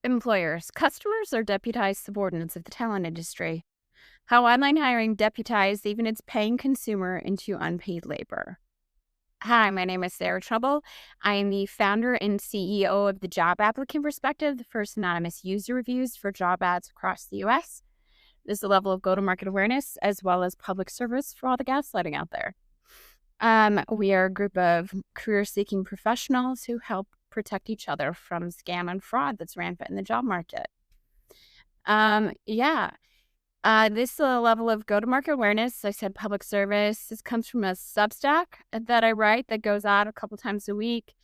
Employers, customers are deputized subordinates of the talent industry. How online hiring deputized even its paying consumer into unpaid labor. Hi, my name is Sarah Trouble. I am the founder and CEO of the Job Applicant Perspective, the first anonymous user reviews for job ads across the U.S. This is a level of go-to-market awareness as well as public service for all the gaslighting out there. We are a group of career-seeking professionals who help protect each other from scam and fraud that's rampant in the job market. Yeah. This level of go-to-market awareness, I said public service. This comes from a Substack that I write that goes out a couple times a week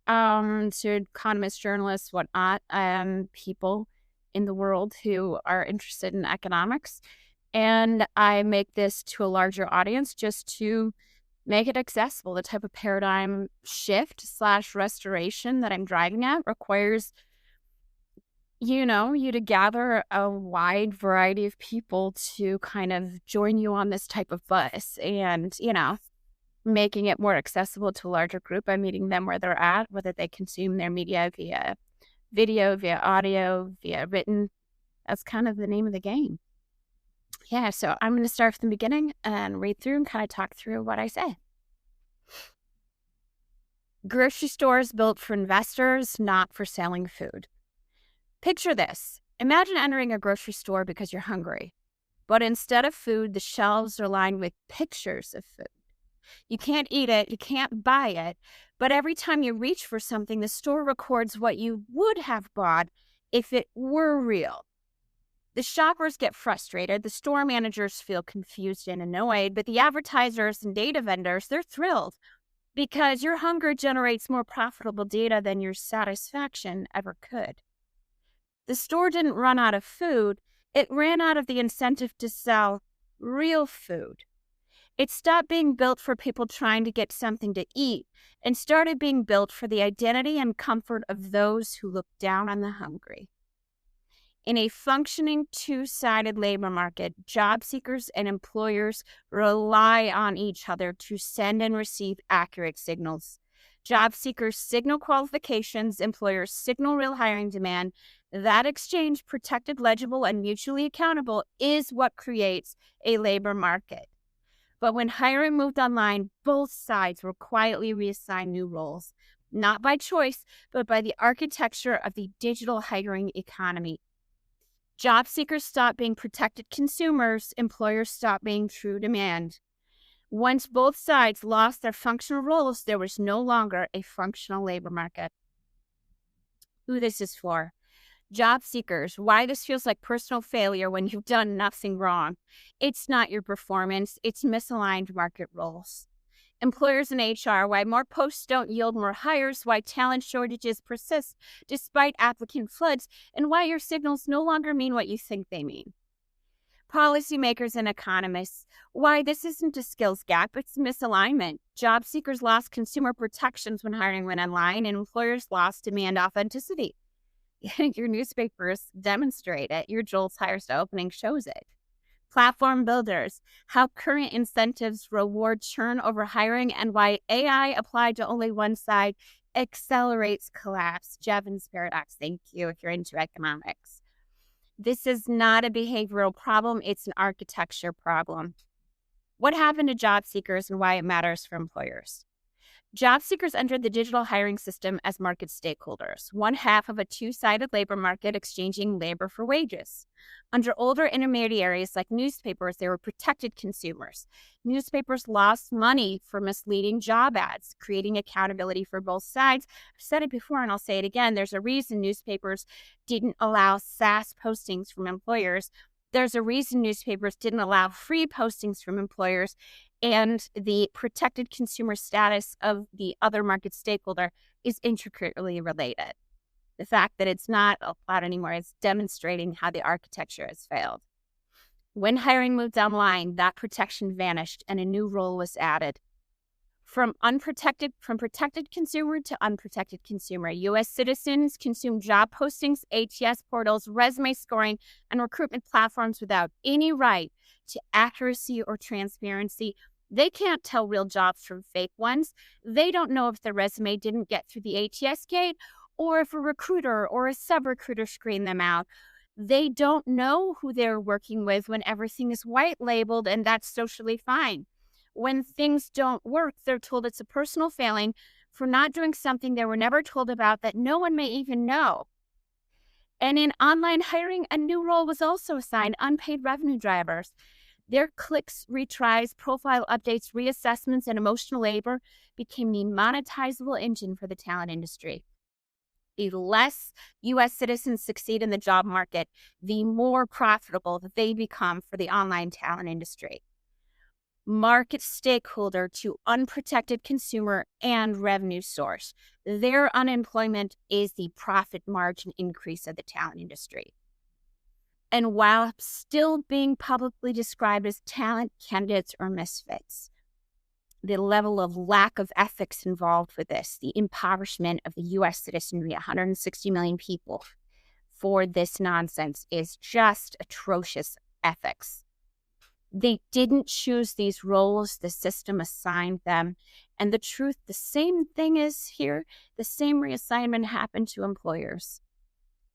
to economists, journalists, whatnot, people in the world who are interested in economics. And I make this to a larger audience just to make it accessible. The type of paradigm shift / restoration that I'm driving at requires you to gather a wide variety of people to kind of join you on this type of bus and, making it more accessible to a larger group by meeting them where they're at, whether they consume their media via video, via audio, via written. That's kind of the name of the game. Yeah, so I'm going to start from the beginning and read through and kind of talk through what I say. Grocery stores built for investors, not for selling food. Picture this. Imagine entering a grocery store because you're hungry. But instead of food, the shelves are lined with pictures of food. You can't eat it, you can't buy it, but every time you reach for something, the store records what you would have bought if it were real. The shoppers get frustrated, the store managers feel confused and annoyed, but the advertisers and data vendors, they're thrilled because your hunger generates more profitable data than your satisfaction ever could. The store didn't run out of food, it ran out of the incentive to sell real food. It stopped being built for people trying to get something to eat and started being built for the identity and comfort of those who look down on the hungry. In a functioning two-sided labor market, job seekers and employers rely on each other to send and receive accurate signals. Job seekers signal qualifications, employers signal real hiring demand. That exchange, protected, legible, and mutually accountable, is what creates a labor market. But when hiring moved online, both sides were quietly reassigned new roles, not by choice, but by the architecture of the digital hiring economy. Job seekers stopped being protected consumers, employers stopped being true demand. Once both sides lost their functional roles, there was no longer a functional labor market. Who this is for? Job seekers, why this feels like personal failure when you've done nothing wrong. It's not your performance, it's misaligned market roles. Employers and HR, why more posts don't yield more hires, why talent shortages persist despite applicant floods, and why your signals no longer mean what you think they mean. Policymakers and economists, why this isn't a skills gap, it's misalignment. Job seekers lost consumer protections when hiring went online, and employers lost demand authenticity. Your newspapers demonstrate it. Your JOLTS hires to opening shows it. Platform builders, how current incentives reward churn over hiring and why AI applied to only one side accelerates collapse. Jevons paradox, thank you if you're into economics. This is not a behavioral problem, it's an architecture problem. What happened to job seekers and why it matters for employers? Job seekers entered the digital hiring system as market stakeholders, one half of a two-sided labor market exchanging labor for wages. Under older intermediaries like newspapers, they were protected consumers. Newspapers lost money for misleading job ads, creating accountability for both sides. I've said it before and I'll say it again. There's a reason newspapers didn't allow SaaS postings from employers. There's a reason newspapers didn't allow free postings from employers, and the protected consumer status of the other market stakeholder is intricately related. The fact that it's not allowed anymore is demonstrating how the architecture has failed. When hiring moved online, that protection vanished and a new role was added. From protected consumer to unprotected consumer, U.S. citizens consume job postings, ATS portals, resume scoring, and recruitment platforms without any right to accuracy or transparency. They can't tell real jobs from fake ones. They don't know if their resume didn't get through the ATS gate or if a recruiter or a sub-recruiter screen them out. They don't know who they're working with when everything is white labeled, and that's socially fine. When things don't work, they're told it's a personal failing for not doing something they were never told about that no one may even know. And in online hiring, a new role was also assigned: unpaid revenue drivers. Their clicks, retries, profile updates, reassessments, and emotional labor became the monetizable engine for the talent industry. The less U.S. citizens succeed in the job market, the more profitable they become for the online talent industry. Market stakeholder to unprotected consumer and revenue source. Their unemployment is the profit margin increase of the talent industry. And while still being publicly described as talent candidates or misfits, the level of lack of ethics involved with this, the impoverishment of the U.S. citizenry, 160 million people, for this nonsense is just atrocious ethics. They didn't choose these roles, the system assigned them. And the truth, the same thing is here, the same reassignment happened to employers.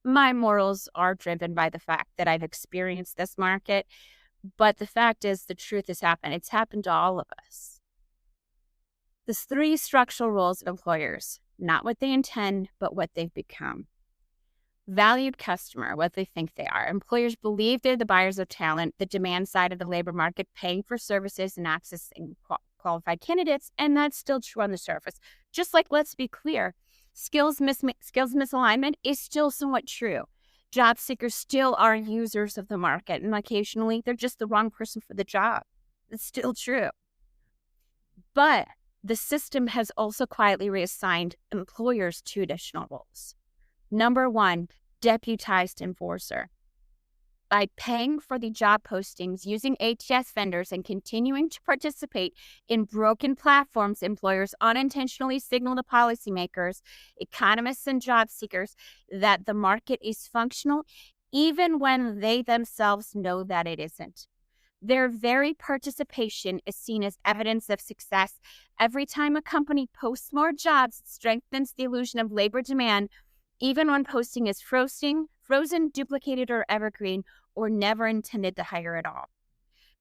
My morals are driven by the fact that I've experienced this market, but the fact is the truth has happened. It's happened to all of us. There's three structural roles of employers, not what they intend, but what they've become. Valued customer, what they think they are. Employers believe they're the buyers of talent, the demand side of the labor market, paying for services and accessing qualified candidates, and that's still true on the surface. Just like, let's be clear, skills misalignment is still somewhat true. Job seekers still are users of the market, and occasionally they're just the wrong person for the job. It's still true. But the system has also quietly reassigned employers to additional roles. Number one, deputized enforcer. By paying for the job postings, using ATS vendors, and continuing to participate in broken platforms, employers unintentionally signal to policymakers, economists, and job seekers that the market is functional, even when they themselves know that it isn't. Their very participation is seen as evidence of success. Every time a company posts more jobs, it strengthens the illusion of labor demand, even when posting is frozen, duplicated, or evergreen, or never intended to hire at all.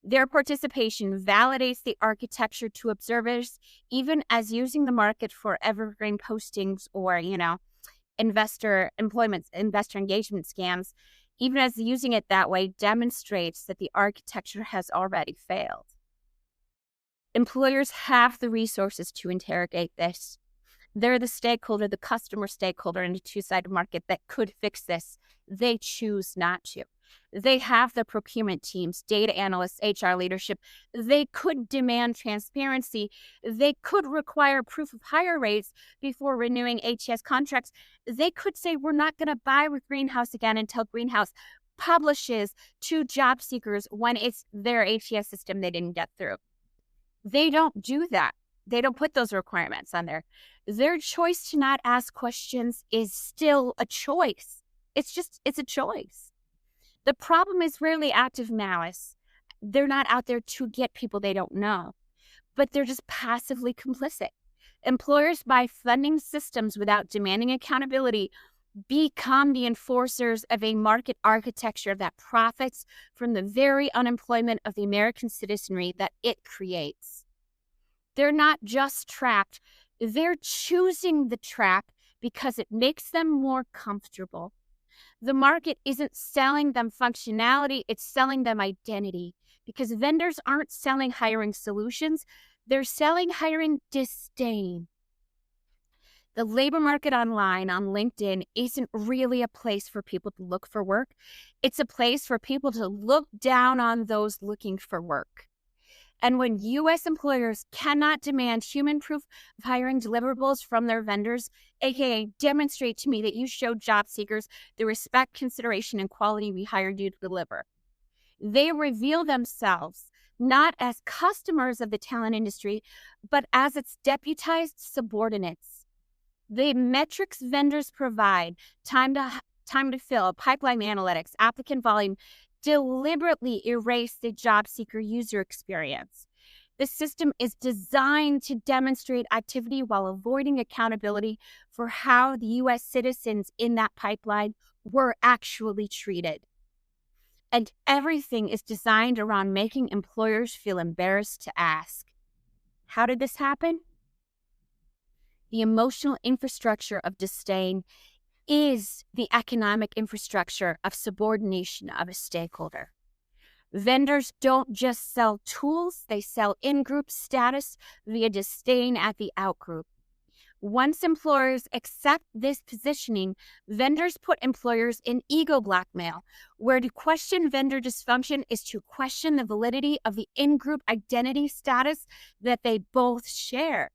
Their participation validates the architecture to observers, even as using the market for evergreen postings or, investor engagement scams, even as using it that way demonstrates that the architecture has already failed. Employers have the resources to interrogate this. They're the stakeholder, the customer stakeholder in a two-sided market that could fix this. They choose not to. They have the procurement teams, data analysts, HR leadership. They could demand transparency. They could require proof of hire rates before renewing ATS contracts. They could say, we're not going to buy with Greenhouse again until Greenhouse publishes to job seekers when it's their ATS system they didn't get through. They don't do that. They don't put those requirements on there. Their choice to not ask questions is still a choice. It's a choice. The problem is rarely active malice. They're not out there to get people they don't know, but they're just passively complicit. Employers, by funding systems without demanding accountability, become the enforcers of a market architecture that profits from the very unemployment of the American citizenry that it creates. They're not just trapped. They're choosing the trap because it makes them more comfortable. The market isn't selling them functionality, it's selling them identity, because vendors aren't selling hiring solutions, they're selling hiring disdain. The labor market online on LinkedIn isn't really a place for people to look for work. It's a place for people to look down on those looking for work. And when U.S. employers cannot demand human proof of hiring deliverables from their vendors, aka demonstrate to me that you showed job seekers the respect, consideration, and quality we hired you to deliver, they reveal themselves not as customers of the talent industry, but as its deputized subordinates. The metrics vendors provide, time to fill, pipeline analytics, applicant volume, deliberately erase the job seeker user experience. The system is designed to demonstrate activity while avoiding accountability for how the U.S. citizens in that pipeline were actually treated. And everything is designed around making employers feel embarrassed to ask. How did this happen? The emotional infrastructure of disdain is the economic infrastructure of subordination of a stakeholder. Vendors don't just sell tools, they sell in-group status via disdain at the out-group. Once employers accept this positioning, vendors put employers in ego blackmail, where to question vendor dysfunction is to question the validity of the in-group identity status that they both share.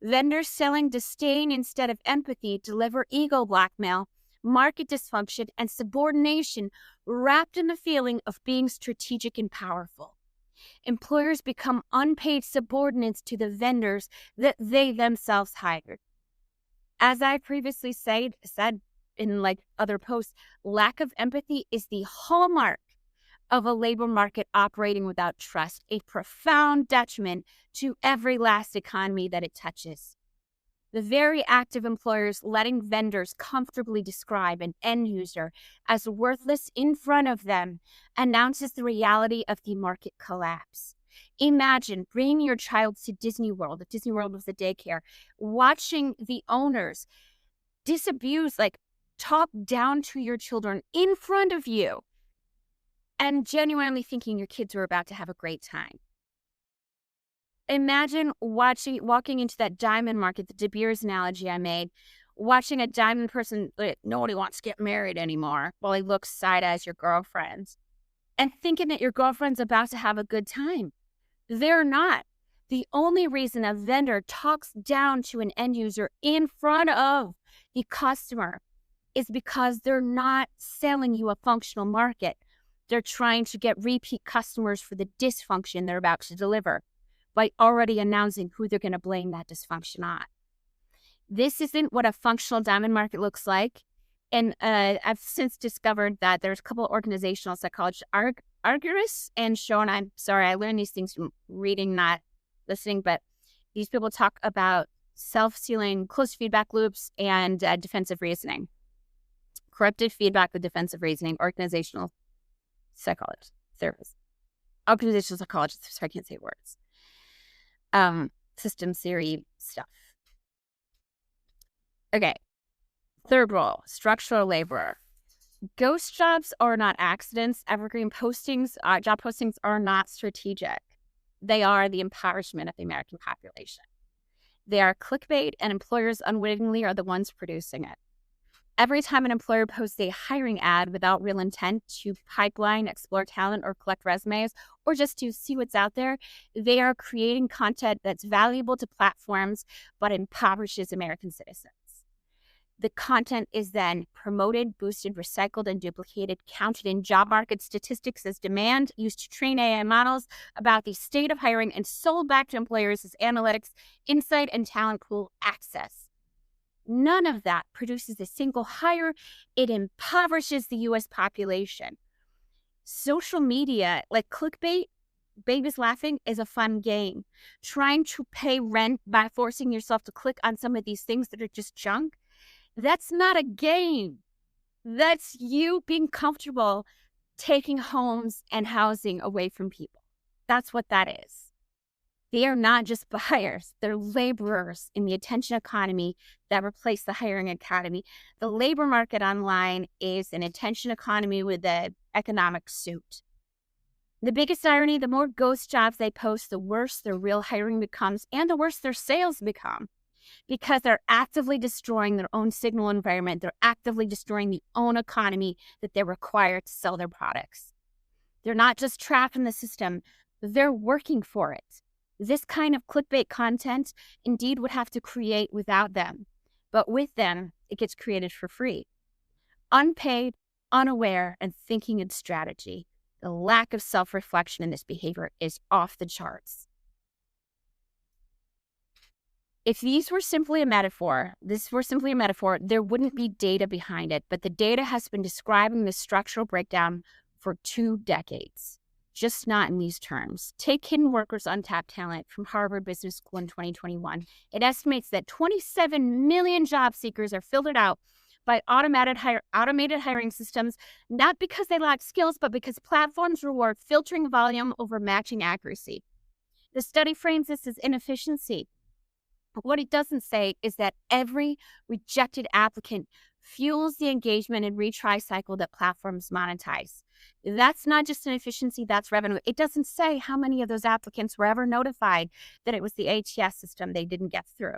Vendors selling disdain instead of empathy deliver ego blackmail, market dysfunction, and subordination wrapped in the feeling of being strategic and powerful. Employers become unpaid subordinates to the vendors that they themselves hired. As I previously said in other posts, lack of empathy is the hallmark of a labor market operating without trust, a profound detriment to every last economy that it touches. The very act of employers letting vendors comfortably describe an end user as worthless in front of them announces the reality of the market collapse. Imagine bringing your child to Disney World. Disney World was a daycare, watching the owners disabuse, talk down to your children in front of you, and genuinely thinking your kids are about to have a great time. Imagine walking into that diamond market, the De Beers analogy I made, watching a diamond person, nobody wants to get married anymore, while he looks side-eyes your girlfriends, and thinking that your girlfriend's about to have a good time. They're not. The only reason a vendor talks down to an end user in front of the customer is because they're not selling you a functional market. They're trying to get repeat customers for the dysfunction they're about to deliver by already announcing who they're going to blame that dysfunction on. This isn't what a functional diamond market looks like. And I've since discovered that there's a couple of organizational psychologists, Argyris and Schoen. I'm sorry, I learned these things from reading, not listening, but these people talk about self-sealing closed feedback loops and defensive reasoning. Corrupted feedback with defensive reasoning, organizational psychologist, therapist, organizational psychologist, sorry, I can't say words. System theory stuff. Okay. Third role, structural laborer. Ghost jobs are not accidents. Evergreen postings, job postings are not strategic. They are the impoverishment of the American population. They are clickbait, and employers unwittingly are the ones producing it. Every time an employer posts a hiring ad without real intent to pipeline, explore talent, or collect resumes, or just to see what's out there, they are creating content that's valuable to platforms but impoverishes American citizens. The content is then promoted, boosted, recycled, and duplicated, counted in job market statistics as demand, used to train AI models about the state of hiring, and sold back to employers as analytics, insight, and talent pool access. None of that produces a single hire. It impoverishes the U.S. population. Social media, like clickbait, babies laughing, is a fun game. Trying to pay rent by forcing yourself to click on some of these things that are just junk, that's not a game. That's you being comfortable taking homes and housing away from people. That's what that is. They are not just buyers. They're laborers in the attention economy that replace the hiring economy. The labor market online is an attention economy with an economic suit. The biggest irony, the more ghost jobs they post, the worse their real hiring becomes and the worse their sales become, because they're actively destroying their own signal environment. They're actively destroying the own economy that they're required to sell their products. They're not just trapped in the system. They're working for it. This kind of clickbait content indeed would have to create without them, but with them, it gets created for free. Unpaid, unaware, and thinking in strategy. The lack of self-reflection in this behavior is off the charts. If this were simply a metaphor, there wouldn't be data behind it, but the data has been describing the structural breakdown for 2 decades. just not in these terms. Take hidden workers, untapped talent from Harvard Business School in 2021. It estimates that 27 million job seekers are filtered out by automated hiring systems, not because they lack skills, but because platforms reward filtering volume over matching accuracy. The study frames this as inefficiency. What it doesn't say is that every rejected applicant fuels the engagement and retry cycle that platforms monetize. That's not just an efficiency, that's revenue. It doesn't say how many of those applicants were ever notified that it was the ATS system they didn't get through.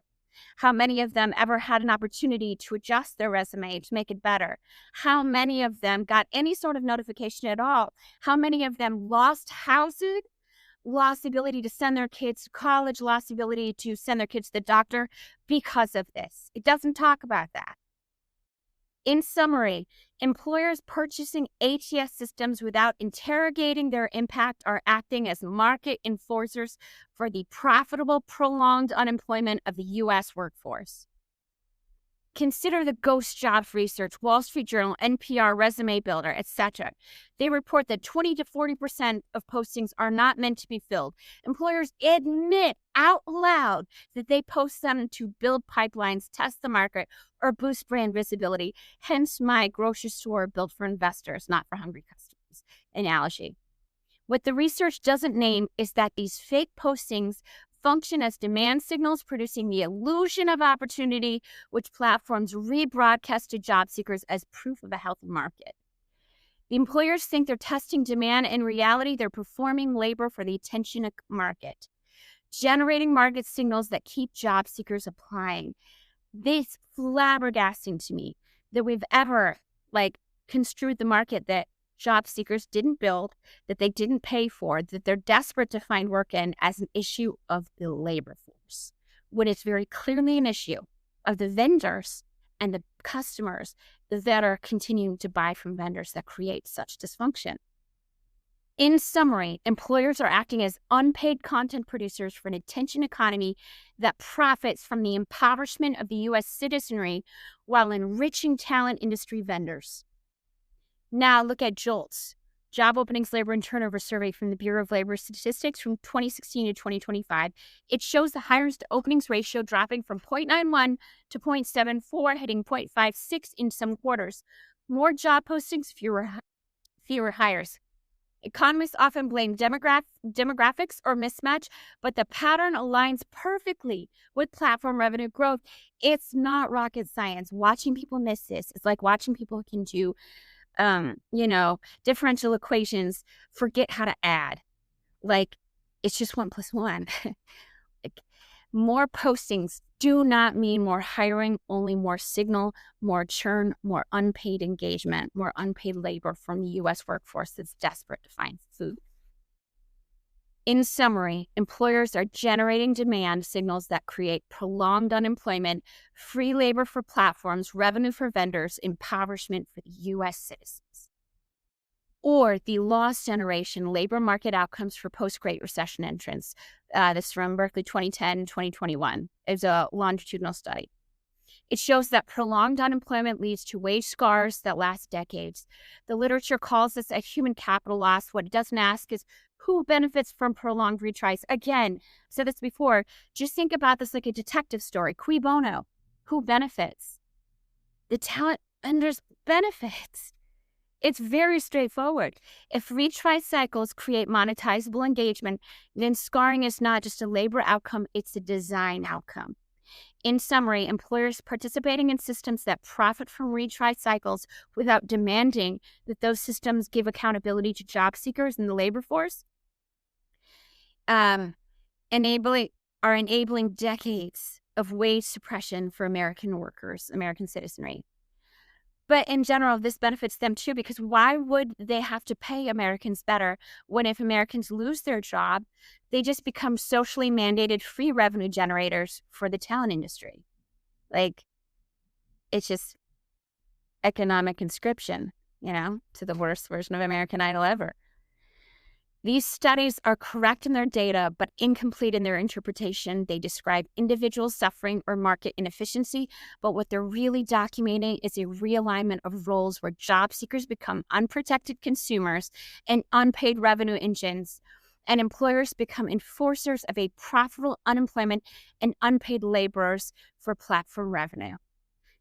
How many of them ever had an opportunity to adjust their resume to make it better? How many of them got any sort of notification at all? How many of them lost housing, lost the ability to send their kids to college, lost the ability to send their kids to the doctor because of this? It doesn't talk about that. In summary, employers purchasing ATS systems without interrogating their impact are acting as market enforcers for the profitable, prolonged unemployment of the U.S. workforce. Consider the ghost jobs research, Wall Street Journal, NPR, Resume Builder, etc. They report that 20 to 40% of postings are not meant to be filled. Employers admit out loud that they post them to build pipelines, test the market, or boost brand visibility. Hence my grocery store built for investors, not for hungry customers analogy. What the research doesn't name is that these fake postings function as demand signals, producing the illusion of opportunity, which platforms rebroadcast to job seekers as proof of a healthy market. The employers think they're testing demand. In reality, they're performing labor for the attention market, generating market signals that keep job seekers applying. This flabbergasting to me that we've ever construed the market that job seekers didn't build, that they didn't pay for, that they're desperate to find work in as an issue of the labor force, when it's very clearly an issue of the vendors and the customers that are continuing to buy from vendors that create such dysfunction. In summary, employers are acting as unpaid content producers for an attention economy that profits from the impoverishment of the U.S. citizenry while enriching talent industry vendors. Now look at JOLTS, Job Openings, Labor, and Turnover Survey from the Bureau of Labor Statistics from 2016 to 2025. It shows the hires to openings ratio dropping from 0.91 to 0.74, hitting 0.56 in some quarters. More job postings, fewer hires. Economists often blame demographics or mismatch, but the pattern aligns perfectly with platform revenue growth. It's not rocket science. Watching people miss this is like watching people who can do differential equations, forget how to add. It's just 1 + 1. More postings do not mean more hiring, only more signal, more churn, more unpaid engagement, more unpaid labor from the U.S. workforce that's desperate to find food. In summary, employers are generating demand signals that create prolonged unemployment, free labor for platforms, revenue for vendors, impoverishment for the U.S. citizens. Or the lost generation labor market outcomes for post-Great Recession entrants. This is from Berkeley 2010, 2021. It's a longitudinal study. It shows that prolonged unemployment leads to wage scars that last decades. The literature calls this a human capital loss. What it doesn't ask is who benefits from prolonged retries. Again, I said this before, just think about this like a detective story. Cui bono? Who benefits? The talent vendors benefits. It's very straightforward. If retry cycles create monetizable engagement, then scarring is not just a labor outcome, it's a design outcome. In summary, employers participating in systems that profit from retry cycles without demanding that those systems give accountability to job seekers in the labor force enabling decades of wage suppression for American workers, American citizenry. But in general, this benefits them too, because why would they have to pay Americans better when if Americans lose their job, they just become socially mandated free revenue generators for the talent industry? It's just economic conscription, to the worst version of American Idol ever. These studies are correct in their data, but incomplete in their interpretation. They describe individual suffering or market inefficiency, but what they're really documenting is a realignment of roles where job seekers become unprotected consumers and unpaid revenue engines, and employers become enforcers of a profitable unemployment and unpaid laborers for platform revenue.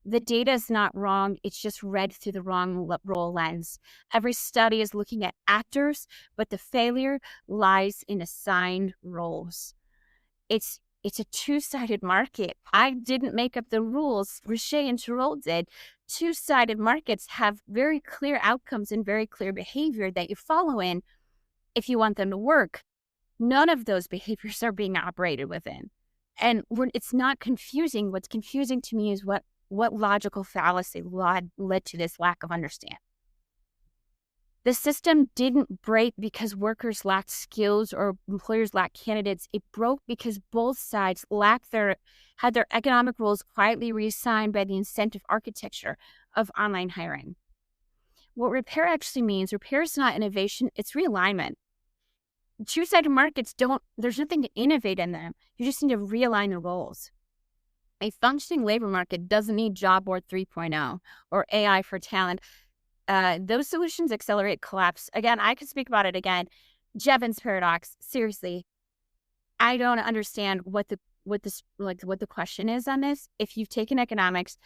The data is not wrong. It's just read through the wrong role lens. Every study is looking at actors, but the failure lies in assigned roles. It's a two-sided market. I didn't make up the rules. Richer and Tirole did. Two-sided markets have very clear outcomes and very clear behavior that you follow in if you want them to work. None of those behaviors are being operated within. And it's not confusing. What's confusing to me is what logical fallacy led to this lack of understanding. The system didn't break because workers lacked skills or employers lacked candidates. It broke because both sides had their economic roles quietly reassigned by the incentive architecture of online hiring. What repair actually means, repair is not innovation, it's realignment. Two-sided markets there's nothing to innovate in them. You just need to realign the roles. A functioning labor market doesn't need job board 3.0 or AI for talent. Those solutions accelerate collapse. Again, I could speak about it again. Jevons paradox. Seriously, I don't understand what the question is on this. If you've taken economics,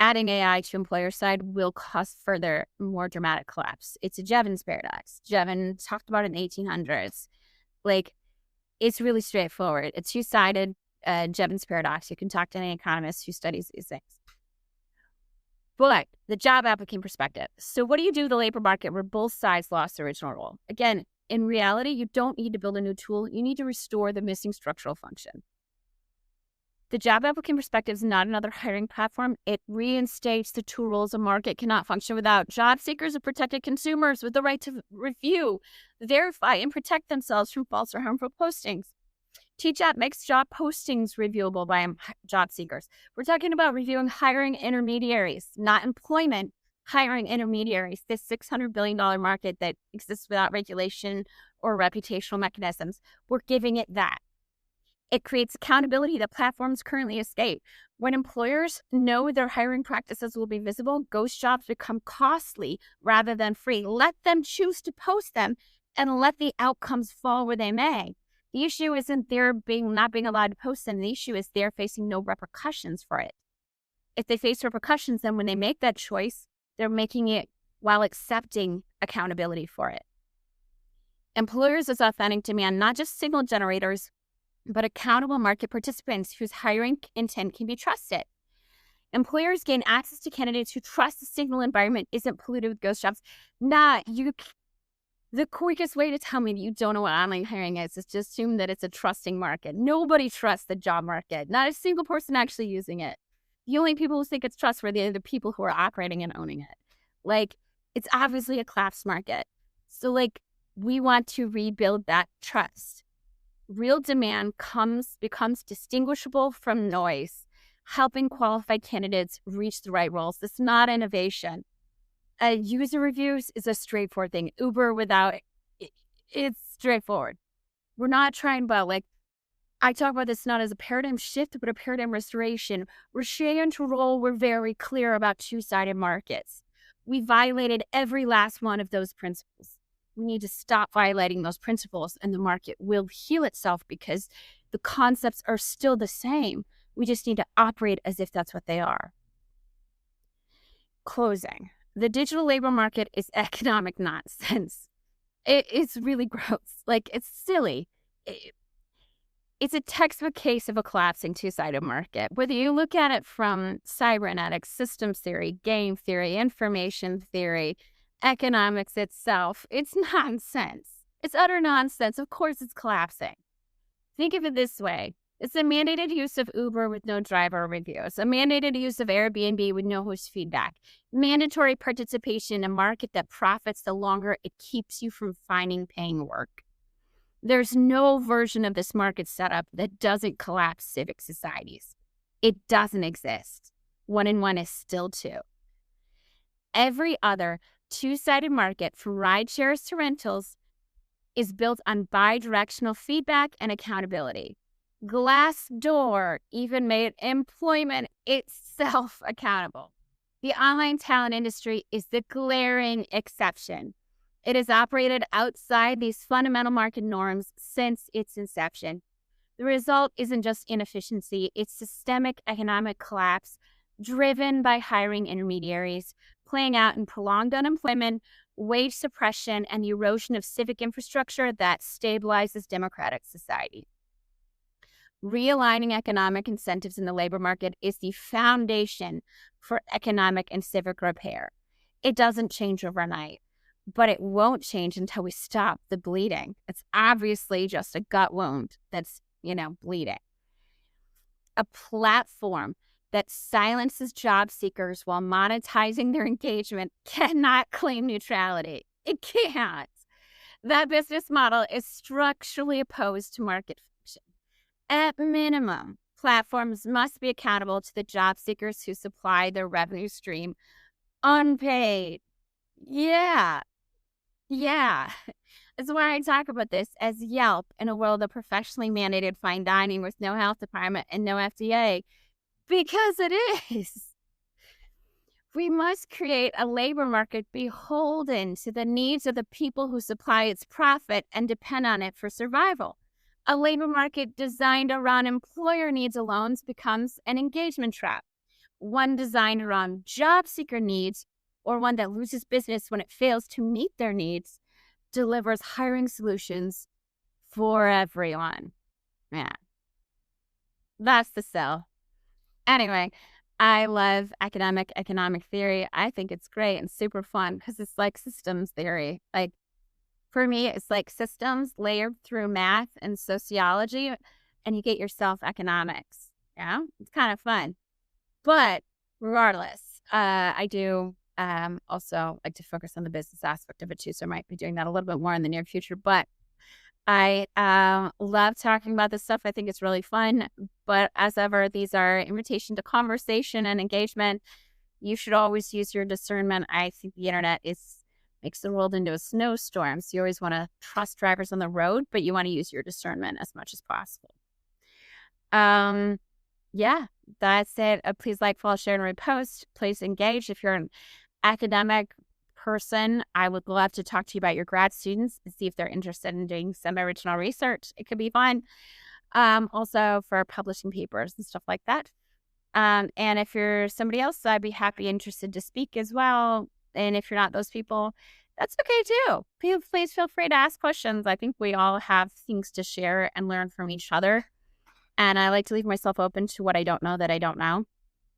adding AI to employer side will cause further, more dramatic collapse. It's a Jevons paradox. Jevons talked about it in the 1800s. It's really straightforward. It's two-sided. Jevons paradox. You can talk to any economist who studies these things. But the job applicant perspective. So what do you do with the labor market where both sides lost their original role? Again, in reality, you don't need to build a new tool. You need to restore the missing structural function. The job applicant perspective is not another hiring platform. It reinstates the two roles a market cannot function without. Job seekers are protected consumers with the right to review, verify, and protect themselves from false or harmful postings. TJAP makes job postings reviewable by job seekers. We're talking about reviewing hiring intermediaries, not employment, hiring intermediaries, this $600 billion market that exists without regulation or reputational mechanisms. We're giving it that. It creates accountability that platforms currently escape. When employers know their hiring practices will be visible, ghost jobs become costly rather than free. Let them choose to post them and let the outcomes fall where they may. The issue isn't not being allowed to post them. The issue is they're facing no repercussions for it. If they face repercussions, then when they make that choice, they're making it while accepting accountability for it. Employers as authentic demand not just signal generators, but accountable market participants whose hiring intent can be trusted. Employers gain access to candidates who trust the signal environment isn't polluted with ghost jobs. The quickest way to tell me that you don't know what online hiring is to assume that it's a trusting market. Nobody trusts the job market. Not a single person actually using it. The only people who think it's trustworthy are the people who are operating and owning it. It's obviously a collapse market. So, we want to rebuild that trust. Real demand becomes distinguishable from noise, helping qualified candidates reach the right roles. It's not innovation. User reviews is a straightforward thing. Uber without it's straightforward. We're not trying about I talk about this not as a paradigm shift, but a paradigm restoration. Richer and Tirole were very clear about two-sided markets. We violated every last one of those principles. We need to stop violating those principles and the market will heal itself because the concepts are still the same. We just need to operate as if that's what they are. Closing. The digital labor market is economic nonsense. It's really gross. It's silly. It's a textbook case of a collapsing two-sided market. Whether you look at it from cybernetics, systems theory, game theory, information theory, economics itself, it's nonsense. It's utter nonsense. Of course it's collapsing. Think of it this way. It's a mandated use of Uber with no driver reviews, a mandated use of Airbnb with no host feedback, mandatory participation in a market that profits the longer it keeps you from finding paying work. There's no version of this market setup that doesn't collapse civic societies. It doesn't exist. 1 and 1 is still 2. Every other two-sided market, from ride shares to rentals, is built on bi-directional feedback and accountability. Glassdoor even made employment itself accountable. The online talent industry is the glaring exception. It has operated outside these fundamental market norms since its inception. The result isn't just inefficiency, it's systemic economic collapse driven by hiring intermediaries, playing out in prolonged unemployment, wage suppression, and the erosion of civic infrastructure that stabilizes democratic society. Realigning economic incentives in the labor market is the foundation for economic and civic repair. It doesn't change overnight, but it won't change until we stop the bleeding. It's obviously just a gut wound that's, bleeding. A platform that silences job seekers while monetizing their engagement cannot claim neutrality. It can't. That business model is structurally opposed to market function. At minimum, platforms must be accountable to the job seekers who supply their revenue stream unpaid. Yeah. That's why I talk about this as Yelp in a world of professionally mandated fine dining with no health department and no FDA. Because it is. We must create a labor market beholden to the needs of the people who supply its profit and depend on it for survival. A labor market designed around employer needs alone becomes an engagement trap. One designed around job seeker needs, or one that loses business when it fails to meet their needs, delivers hiring solutions for everyone. Yeah. That's the sell. Anyway, I love economic theory. I think it's great and super fun because it's like systems theory. Like, for me, it's like systems layered through math and sociology, and you get yourself economics. Yeah, it's kind of fun. But regardless, I do also like to focus on the business aspect of it too. So I might be doing that a little bit more in the near future. But I love talking about this stuff. I think it's really fun. But as ever, these are invitation to conversation and engagement. You should always use your discernment. I think the internet makes the world into a snowstorm. So you always want to trust drivers on the road, but you want to use your discernment as much as possible. Yeah, that's it. Please like, follow, share, and repost. Please engage. If you're an academic person, I would love to talk to you about your grad students and see if they're interested in doing some original research. It could be fun. Also for publishing papers and stuff like that. And if you're somebody else, I'd be interested to speak as well. And if you're not those people, that's okay too. Please feel free to ask questions. I think we all have things to share and learn from each other. And I like to leave myself open to what I don't know that I don't know.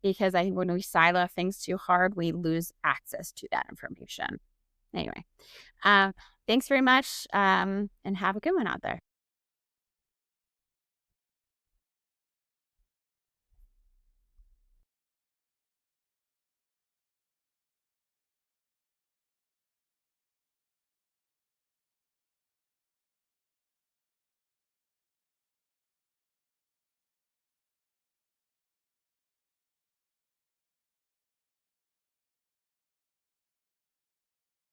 Because I think when we silo things too hard, we lose access to that information. Anyway, thanks very much, and have a good one out there.